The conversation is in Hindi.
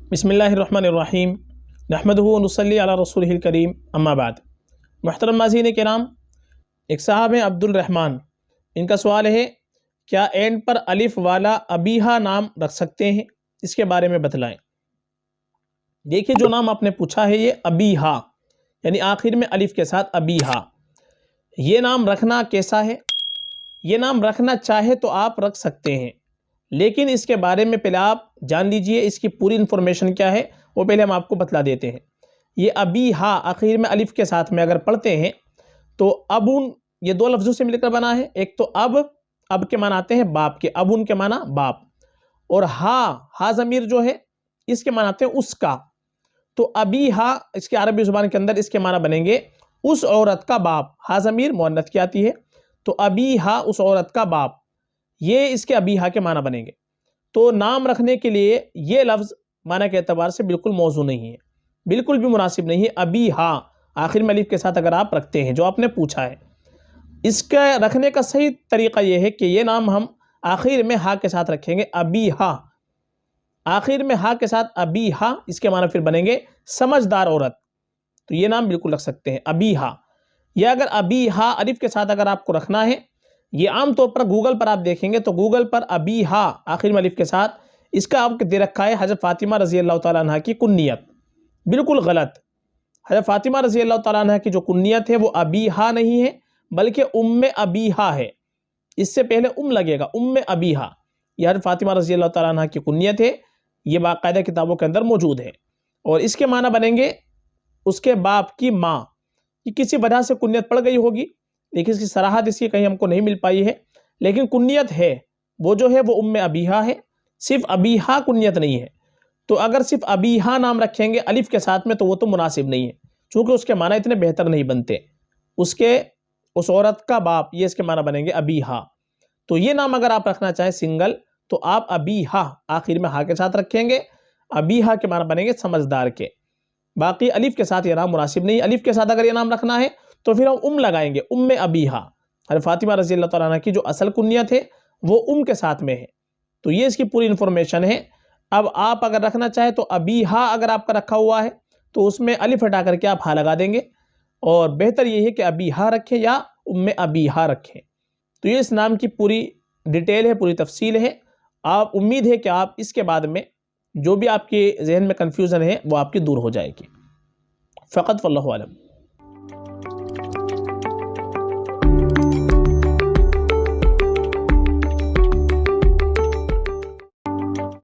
बिस्मिल्लाहिर्रहमानिर्रहीम नहमदुहु व नुसल्ली अला रसूलिहिल करीम अम्मा बाद। मुहतरम नाज़रीन किराम, एक साहब हैं अब्दुल रहमान। इनका सवाल है, क्या एंड पर अलिफ वाला अबीहा नाम रख सकते हैं? इसके बारे में बतलाएं। देखिए, जो नाम आपने पूछा है ये अबीहा, यानी आखिर में अलिफ के साथ अबीहा। ये नाम रखना कैसा है? ये नाम रखना चाहे तो आप रख सकते हैं, लेकिन इसके बारे में पहले आप जान लीजिए, इसकी पूरी इंफॉर्मेशन क्या है वो पहले हम आपको बतला देते हैं। ये अबीहा आखिर में अलिफ के साथ में अगर पढ़ते हैं तो अबुन, ये दो लफ्ज़ों से मिलकर बना है। एक तो अब के माना आते हैं बाप के, अबुन के माना बाप, और हा ज़मीर जो है इसके माना आते हैं उसका। तो अबीहा इसके अरबी ज़ुबान के अंदर इसके माना बनेंगे उस औरत का बाप। हा ज़मीर मुअन्नथ की आती है, तो अबीहा उस औरत का बाप, ये इसके अबीहा के माना बनेंगे। तो नाम रखने के लिए ये लफ्ज़ माना के एतबार से बिल्कुल मौजू नहीं है, बिल्कुल भी मुनासिब नहीं है। अबीहा आखिर में अलिफ के साथ अगर आप रखते हैं, जो आपने पूछा है, इसका रखने का सही तरीक़ा यह है कि ये नाम हम आखिर में हा के साथ रखेंगे, अबीहा। आखिर में हा के साथ अबीहा, इसके माना फिर बनेंगे समझदार औरत। तो ये नाम बिल्कुल रख सकते हैं अबीहा। या अगर अबीहा अलिफ के साथ अगर आपको रखना है, ये आम तौर पर गूगल पर आप देखेंगे तो गूगल पर अबीहा आखिर में अलिफ के साथ इसका आपको दे रखा है हज़रत फ़ातिमा रज़ी अल्लाह तआला अन्हा की कुन्नियत। बिल्कुल गलत। हज़रत फ़ातिमा रज़ी अल्लाह तआला अन्हा की जो कुन्नियत है वो अबीहा नहीं है, बल्कि उम्मे अबीहा है। इससे पहले लगेगा, उम्मे अबीहा। यह हज़रत फ़ातिमा रज़ी अल्लाह तआला अन्हा की कुन्नियत है, ये बाकायदा किताबों के अंदर मौजूद है। और इसके माना बनेंगे उसके बाप की माँ। कि किसी वजह से कुन्नियत पड़ गई होगी, लेकिन इसकी सराहत इसकी कहीं हमको नहीं मिल पाई है, लेकिन कुन्नियत है वो जो है वो उम्मे अबीहा है, सिर्फ अबीहा कुन्नियत नहीं है। तो अगर सिर्फ अबीहा नाम रखेंगे अलिफ के साथ में तो वो तो मुनासिब नहीं है, चूँकि उसके माना इतने बेहतर नहीं बनते। उस औरत का बाप, ये इसके माना बनेंगे अबीहा। तो ये नाम अगर आप रखना चाहें सिंगल, तो आप अबीहा आखिर में हा के साथ रखेंगे, अबीहा के माना बनेंगे समझदार के। बाकी अलिफ के साथ ये नाम मुनासिब नहीं। अलिफ के साथ अगर ये नाम रखना है तो फिर हम लगाएंगे, उम्मे अबीहा। हज़रत फ़ातिमा रज़ी अल्लाह तआला अन्हा की जो असल कुन्नियत है वो के साथ में है। तो ये इसकी पूरी इंफॉर्मेशन है। अब आप अगर रखना चाहे तो अबीहा अगर आपका रखा हुआ है तो उसमें अलिफ हटा करके आप हा लगा देंगे, और बेहतर ये है कि अबीहा रखें या उम्मे अबीहा रखें। तो ये इस नाम की पूरी डिटेल है, पूरी तफसील है। आप उम्मीद है कि आप इसके बाद में जो भी आपके जहन में कन्फ्यूज़न है वो आपकी दूर हो जाएगी। फ़क़त वल्लाहु आलम।